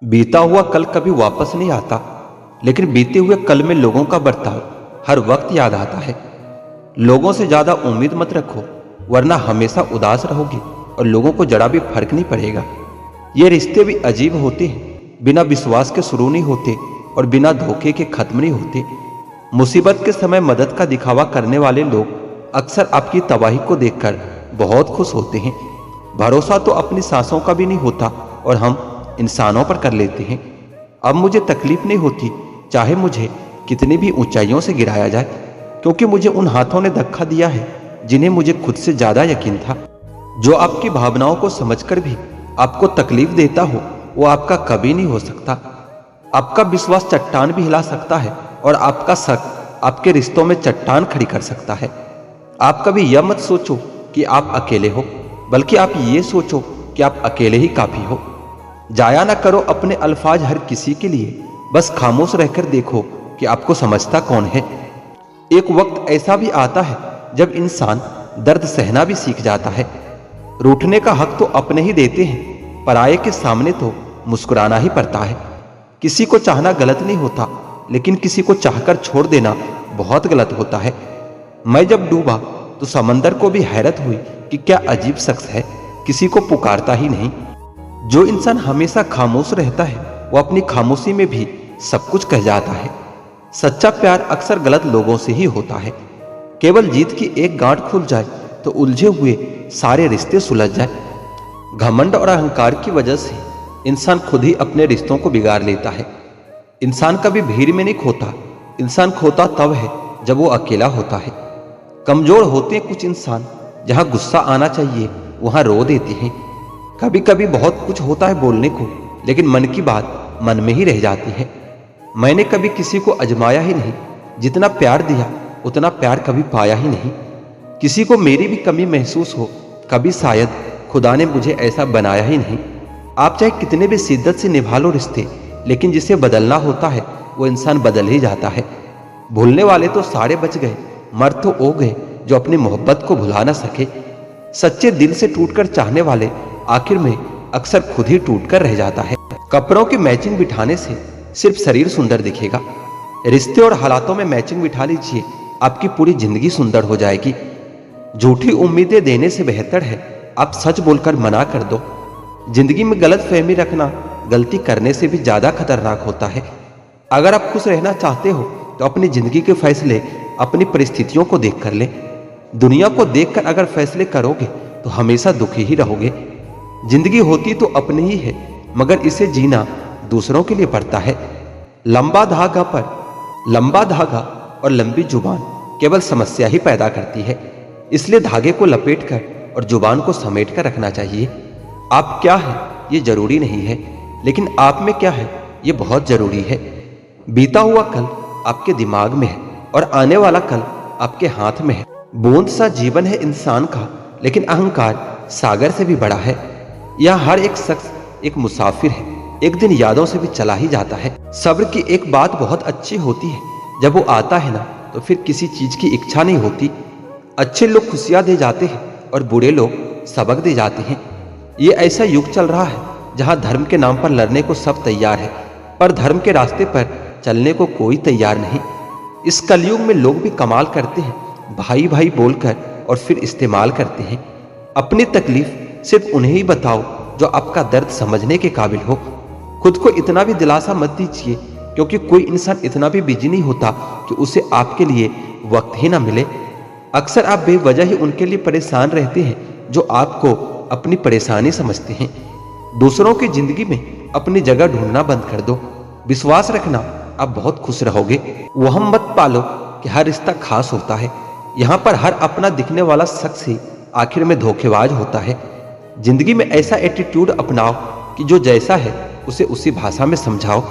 बीता हुआ कल कभी वापस नहीं आता, लेकिन बीते हुए कल में लोगों का बर्ताव हर वक्त याद आता है। लोगों से ज्यादा उम्मीद मत रखो, वरना हमेशा उदास रहोगे और लोगों को जरा भी फर्क नहीं पड़ेगा। ये रिश्ते भी अजीब होते हैं, बिना विश्वास के शुरू नहीं होते और बिना धोखे के खत्म नहीं होते। मुसीबत के समय मदद का दिखावा करने वाले लोग अक्सर आपकी तबाही को देखकर बहुत खुश होते हैं। भरोसा तो अपनी सांसों का भी नहीं होता और हम इंसानों पर कर लेते हैं। अब मुझे तकलीफ नहीं होती, चाहे मुझे कितनी भी ऊंचाइयों से गिराया जाए, क्योंकि मुझे उन हाथों ने धक्का दिया है जिन्हें मुझे खुद से ज्यादा यकीन था। जो आपकी भावनाओं को समझकर भी आपको तकलीफ देता हो, वो आपका कभी नहीं हो सकता। आपका विश्वास चट्टान भी हिला सकता है और आपका शक आपके रिश्तों में चट्टान खड़ी कर सकता है। आप कभी यह मत सोचो कि आप अकेले हो, बल्कि आप ये सोचो कि आप अकेले ही काफी हो। जाया ना करो अपने अल्फाज हर किसी के लिए, बस खामोश रहकर देखो कि आपको समझता कौन है। एक वक्त ऐसा भी आता है जब इंसान दर्द सहना भी सीख जाता है। रूठने का हक तो अपने ही देते हैं, पराये के सामने तो मुस्कुराना ही पड़ता है। किसी को चाहना गलत नहीं होता, लेकिन किसी को चाहकर छोड़ देना बहुत गलत होता है। मैं जब डूबा तो समंदर को भी हैरत हुई कि क्या अजीब शख्स है, किसी को पुकारता ही नहीं। जो इंसान हमेशा खामोश रहता है, वो अपनी खामोशी में भी सब कुछ कह जाता है। सच्चा प्यार अक्सर गलत लोगों से ही होता है। केवल जीत की एक गांठ खुल जाए तो उलझे हुए सारे रिश्ते सुलझ जाए। घमंड और अहंकार की वजह से इंसान खुद ही अपने रिश्तों को बिगाड़ लेता है। इंसान कभी भीड़ में नहीं खोता, इंसान खोता तब है जब वो अकेला होता है। कमजोर होते हैं कुछ इंसान, जहां गुस्सा आना चाहिए वहां रो देते हैं। कभी कभी बहुत कुछ होता है बोलने को, लेकिन मन की बात मन में ही रह जाती है। मैंने कभी किसी को अजमाया ही नहीं, जितना प्यार दिया उतना प्यार कभी पाया ही नहीं। किसी को मेरी भी कमी महसूस हो, कभी शायद खुदा ने मुझे ऐसा बनाया ही नहीं। आप चाहे कितने भी शिद्दत से निभा लो रिश्ते, लेकिन जिसे बदलना होता है वो इंसान बदल ही जाता है। भूलने वाले तो सारे बच गए, मर तो वो गए जो अपनी मोहब्बत को भुला ना सके। सच्चे दिल से टूटकर चाहने वाले आखिर में अक्सर खुद ही टूटकर रह जाता है। कपड़ों की मैचिंग बिठाने से सिर्फ शरीर सुंदर दिखेगा, रिश्ते और हालातों में मैचिंग बिठा लीजिए, आपकी पूरी जिंदगी सुंदर हो जाएगी। झूठी उम्मीदें देने से बेहतर है आप सच बोलकर मना कर दो। जिंदगी में गलत फहमी रखना गलती करने से भी ज्यादा खतरनाक होता है। अगर आप खुश रहना चाहते हो तो अपनी जिंदगी के फैसले अपनी परिस्थितियों को देखकर ले। दुनिया को देखकर अगर फैसले करोगे तो हमेशा दुखी ही रहोगे। जिंदगी होती तो अपनी ही है, मगर इसे जीना दूसरों के लिए पड़ता है। लंबा धागा और लंबी जुबान केवल समस्या ही पैदा करती है। इसलिए धागे को लपेटकर और जुबान को समेट कर रखना चाहिए। आप क्या है ये जरूरी नहीं है, लेकिन आप में क्या है ये बहुत जरूरी है। बीता हुआ कल आपके दिमाग में है और आने वाला कल आपके हाथ में है। बूंद सा जीवन है इंसान का, लेकिन अहंकार सागर से भी बड़ा है। यह हर एक शख्स एक मुसाफिर है, एक दिन यादों से भी चला ही जाता है। सब्र की एक बात बहुत अच्छी होती है, जब वो आता है ना तो फिर किसी चीज की इच्छा नहीं होती। अच्छे लोग खुशियां दे जाते हैं और बुरे लोग सबक दे जाते हैं। ये ऐसा युग चल रहा है जहां धर्म के नाम पर लड़ने को सब तैयार है, पर धर्म के रास्ते पर चलने को कोई तैयार नहीं। इस कलयुग में लोग भी कमाल करते हैं, भाई भाई बोलकर और फिर इस्तेमाल करते हैं। अपनी तकलीफ सिर्फ उन्हें ही बताओ जो आपका दर्द समझने के काबिल हो। खुद को इतना भी दिलासा मत दीजिए, क्योंकि कोई इंसान इतना भी बिजी नहीं होता कि उसे आपके लिए वक्त ही ना मिले। अक्सर आप बेवजह ही उनके लिए परेशान रहते हैं जो आपको अपनी परेशानी समझते हैं। दूसरों की जिंदगी में अपनी जगह ढूंढना बंद कर दो। विश्वास रखना आप बहुत खुश रहोगे। वहम मत पालो कि हर रिश्ता खास होता है। यहाँ पर हर अपना दिखने वाला शख्स ही आखिर में धोखेबाज होता है। जिंदगी में ऐसा एटीट्यूड अपनाओ कि जो जैसा है उसे उसी भाषा में समझाओ।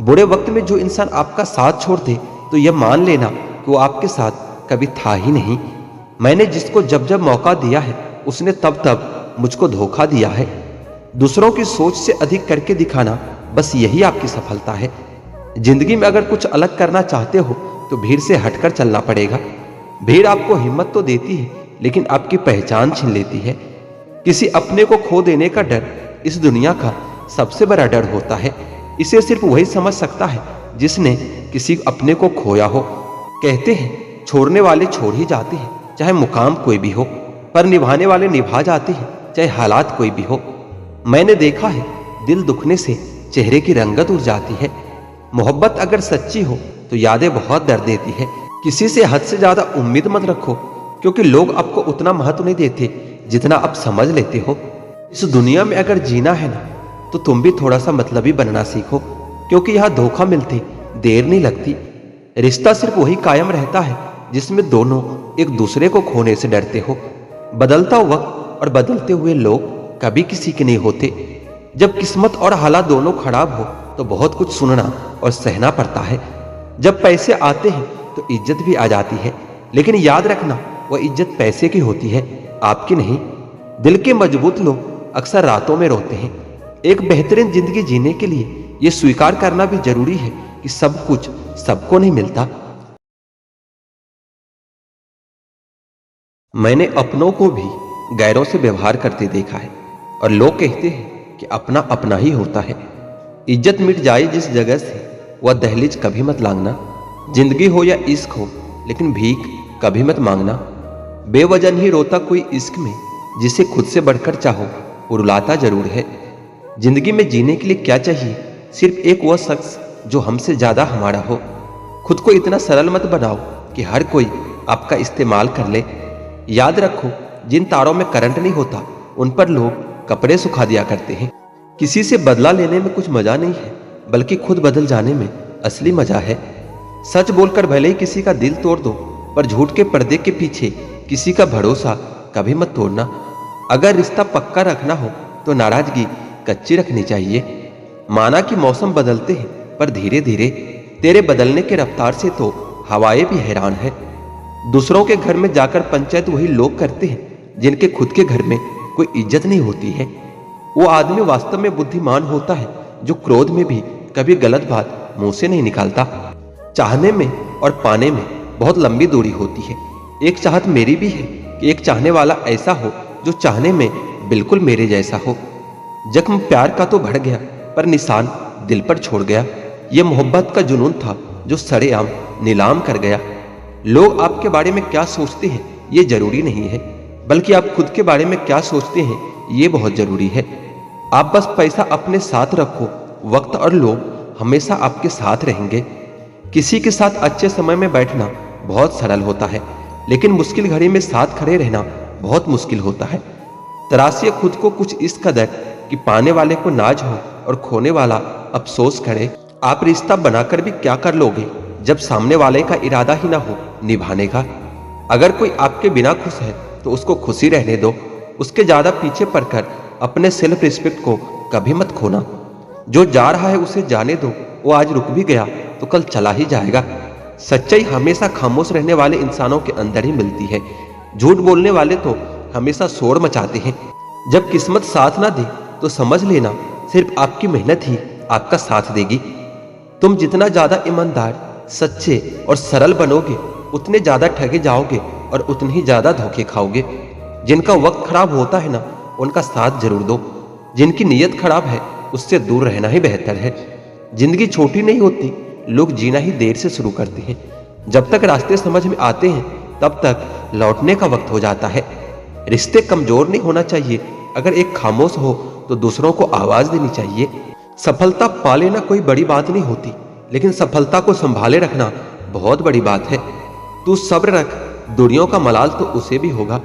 बुरे वक्त में जो इंसान आपका साथ छोड़ दे तो यह मान लेना कि वो आपके साथ कभी था ही नहीं। मैंने जिसको जब जब मौका दिया है उसने तब तब मुझको धोखा दिया है। दूसरों की सोच से अधिक करके दिखाना, बस यही आपकी सफलता है। जिंदगी में अगर कुछ अलग करना चाहते हो तो भीड़ से हटकर चलना पड़ेगा। भीड़ आपको हिम्मत तो देती है, लेकिन आपकी पहचान छीन लेती है। किसी अपने को खो देने का डर इस दुनिया का सबसे बड़ा डर होता है। इसे सिर्फ वही समझ सकता है जिसने किसी अपने को खोया हो। कहते हैं छोड़ने वाले छोड़ ही जाते हैं, चाहे मुकाम कोई भी हो, पर निभाने वाले निभा जाते हैं, चाहे हालात कोई भी हो। मैंने देखा है दिल दुखने से चेहरे की रंगत उड़ जाती है। मोहब्बत अगर सच्ची हो तो यादें बहुत दर्द देती है। किसी से हद से ज्यादा उम्मीद मत रखो, क्योंकि लोग आपको उतना महत्व नहीं देते जितना आप समझ लेते हो। इस दुनिया में अगर जीना है ना, तो तुम भी थोड़ा सा मतलबी बनना सीखो, क्योंकि यहाँ धोखा मिलते देर नहीं लगती। रिश्ता सिर्फ वही कायम रहता है जिसमें दोनों एक दूसरे को खोने से डरते हो। बदलता वक्त और बदलते हुए लोग कभी किसी के नहीं होते। जब किस्मत और हालात दोनों खराब हो तो बहुत कुछ सुनना और सहना पड़ता है। जब पैसे आते हैं तो इज्जत भी आ जाती है, लेकिन याद रखना वह इज्जत पैसे की होती है, आपकी नहीं। दिल के मजबूत लोग अक्सर रातों में रोते हैं। एक बेहतरीन जिंदगी जीने के लिए यह स्वीकार करना भी जरूरी है कि सब कुछ सबको नहीं मिलता। मैंने अपनों को भी गैरों से व्यवहार करते देखा है, और लोग कहते हैं कि अपना अपना ही होता है। इज्जत मिट जाए जिस जगह से, वह दहलीज कभी मत लांघना। जिंदगी हो या इश्क हो, लेकिन भीख कभी मत मांगना। बेवजह ही रोता कोई इश्क में, जिसे खुद से बढ़कर चाहो वो रुलाता जरूर है। जिंदगी में जीने के लिए क्या चाहिए? सिर्फ एक वह शख्स जो हमसे ज्यादा हमारा हो। खुद को इतना सरल मत बनाओ कि हर कोई आपका इस्तेमाल कर ले। याद रखो, जिन तारों में करंट नहीं होता उन पर लोग कपड़े सुखा दिया करते हैं। किसी से बदला लेने में कुछ मजा नहीं है, बल्कि खुद बदल जाने में असली मजा है। सच बोलकर भले ही किसी का दिल तोड़ दो, पर झूठ के पर्दे के पीछे किसी का भरोसा कभी मत तोड़ना। अगर रिश्ता पक्का रखना हो तो नाराजगी कच्ची रखनी चाहिए। माना कि मौसम बदलते हैं, पर धीरे धीरे तेरे बदलने के रफ्तार से तो हवाएं भी हैरान है। दूसरों के घर में जाकर पंचायत वही लोग करते हैं जिनके खुद के घर में कोई इज्जत नहीं होती है। वो आदमी वास्तव में बुद्धिमान होता है जो क्रोध में भी कभी गलत बात मुंह से नहीं निकालता। चाहने में और पाने में बहुत लंबी दूरी होती है। एक चाहत मेरी भी है कि एक चाहने वाला ऐसा हो जो चाहने में बिल्कुल मेरे जैसा हो। जख्म प्यार का तो बढ़ गया, पर निशान दिल पर छोड़ गया। यह मोहब्बत का जुनून था जो सरेआम नीलाम कर गया। लोग आपके बारे में क्या सोचते हैं ये जरूरी नहीं है, बल्कि आप खुद के बारे में क्या सोचते हैं ये बहुत जरूरी है। आप बस पैसा अपने साथ रखो, वक्त और लोग हमेशा आपके साथ रहेंगे। किसी के साथ अच्छे समय में बैठना बहुत सरल होता है, लेकिन मुश्किल घड़ी में साथ खड़े रहना बहुत मुश्किल होता है। तराशिए खुद को कुछ इस कदर कि पाने वाले को नाज हो और खोने वाला अफसोस करे। आप रिश्ता बनाकर भी क्या कर लोगे जब सामने वाले का इरादा ही ना हो निभाने का। अगर कोई आपके बिना खुश है तो उसको खुशी रहने दो। उसके ज्यादा पीछे पड़कर अपने सेल्फ रिस्पेक्ट को कभी मत खोना। जो जा रहा है उसे जाने दो। वो आज रुक भी गया तो कल चला ही जाएगा। सच्चाई हमेशा खामोश रहने वाले इंसानों के अंदर ही मिलती है। झूठ बोलने वाले तो हमेशा शोर मचाते हैं। जब किस्मत साथ ना दे तो समझ लेना सिर्फ आपकी मेहनत ही आपका साथ देगी। तुम जितना ज्यादा ईमानदार, सच्चे और सरल बनोगे, उतने ज्यादा ठगे जाओगे और उतने ही ज्यादा धोखे खाओगे। जिनका वक्त खराब होता है ना, उनका साथ जरूर दो। जिनकी नीयत खराब है उससे दूर रहना ही बेहतर है। जिंदगी छोटी नहीं होती, लोग जीना ही देर से शुरू करते हैं। जब तक रास्ते समझ में आते हैं तब तक लौटने का वक्त हो जाता है। रिश्ते कमजोर नहीं होना चाहिए। अगर एक खामोश हो तो दूसरों को आवाज देनी चाहिए। सफलता पा लेना कोई बड़ी बात नहीं होती, लेकिन सफलता को संभाले रखना बहुत बड़ी बात है। तू सब्र रख, दुनिया का मलाल तो उसे भी होगा।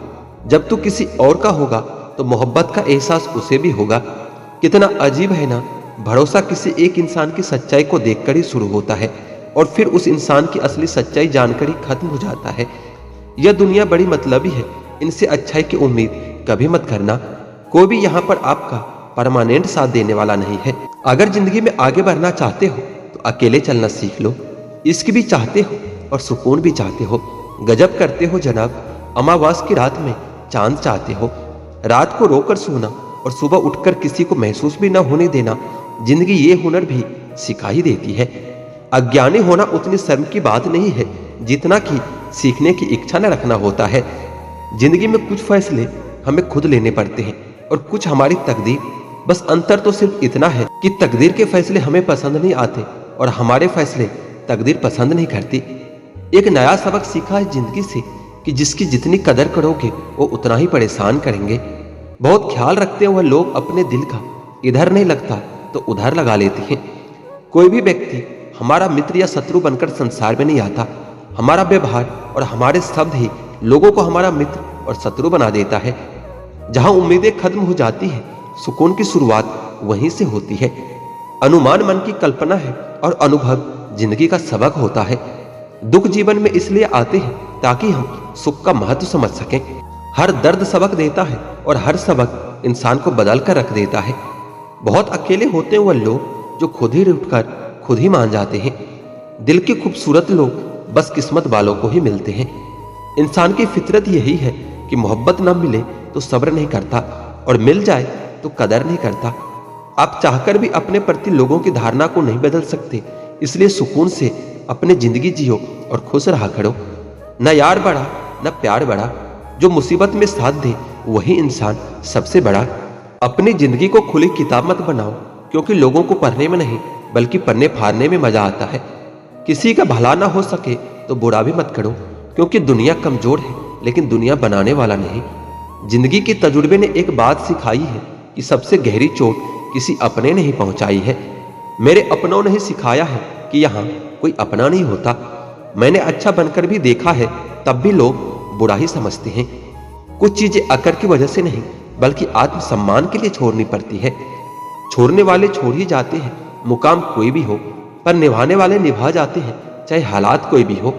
जब तू किसी और का होगा तो मोहब्बत का एहसास उसे भी होगा। कितना अजीब है ना, भरोसा किसी एक इंसान की सच्चाई को देखकर ही शुरू होता है और फिर उस इंसान की असली सच्चाई जानकर ही खत्म हो जाता है। यह दुनिया बड़ी मतलबी है, इनसे अच्छाई की उम्मीद कभी मत करना। कोई भी यहाँ पर आपका परमानेंट साथ देने वाला नहीं है। अगर जिंदगी में आगे बढ़ना चाहते हो तो अकेले चलना सीख लो। इश्क भी चाहते हो और सुकून भी चाहते हो। गजब करते हो जनाब, अमावास की रात में चांद चाहते हो। रात को रोकर सोना और सुबह उठकर किसी को महसूस भी न होने देना, जिंदगी ये हुनर भी सिखा ही देती है। अज्ञानी होना उतनी शर्म की बात नहीं है जितना कि सीखने की इच्छा न रखना होता है। जिंदगी में कुछ फैसले हमें खुद लेने पड़ते हैं और कुछ हमारी तकदीर बस अंतर तो सिर्फ इतना है कि तकदीर के फैसले हमें पसंद नहीं आते और हमारे फैसले तकदीर पसंद नहीं करती। एक नया सबक सीखा है जिंदगी से कि जिसकी जितनी कदर करोगे वो उतना ही परेशान करेंगे। बहुत ख्याल रखते हुए लोग अपने दिल का इधर नहीं लगता तो उधर लगा लेते हैं। कोई भी व्यक्ति हमारा मित्र या शत्रु बनकर संसार में नहीं आता। हमारा व्यवहार और हमारे शब्द ही लोगों को हमारा मित्र और शत्रु बना देता है। जहां उम्मीदें खत्म हो जाती हैं, सुकून की शुरुआत वहीं से होती है। अनुमान मन की कल्पना है और अनुभव जिंदगी का सबक होता है। दुख जीवन में इसलिए आते हैं ताकि हम सुख का महत्व समझ सकें। हर दर्द सबक देता है और हर सबक इंसान को बदल कर रख देता है। बहुत अकेले होते हैं वह लोग जो खुद ही उठकर खुद ही मान जाते हैं। दिल के खूबसूरत लोग बस किस्मत वालों को ही मिलते हैं। इंसान की फितरत यही है कि मोहब्बत न मिले तो सब्र नहीं करता और मिल जाए तो कदर नहीं करता। आप चाहकर भी अपने प्रति लोगों की धारणा को नहीं बदल सकते, इसलिए सुकून से अपनी जिंदगी जियो और खुश रहा करो। न यार बड़ा न प्यार बड़ा, जो मुसीबत में साथ दे वही इंसान सबसे बड़ा। अपनी जिंदगी को खुली किताब मत बनाओ, क्योंकि लोगों को पढ़ने में नहीं बल्कि पन्ने फाड़ने में मजा आता है। किसी का भला ना हो सके तो बुरा भी मत करो, क्योंकि दुनिया कमजोर है लेकिन दुनिया बनाने वाला नहीं। जिंदगी के तजुर्बे ने एक बात सिखाई है कि सबसे गहरी चोट किसी अपने ने ही पहुंचाई है। मेरे अपनों ने ही सिखाया है कि यहाँ कोई अपना नहीं होता। मैंने अच्छा बनकर भी देखा है, तब भी लोग बुरा ही समझते हैं। कुछ चीजें अकड़ की वजह से नहीं बल्कि आत्मसम्मान के लिए छोड़नी पड़ती है। छोड़ने वाले छोड़ ही जाते हैं, मुकाम कोई भी हो, पर निभाने वाले निभा जाते हैं, चाहे हालात कोई भी हो।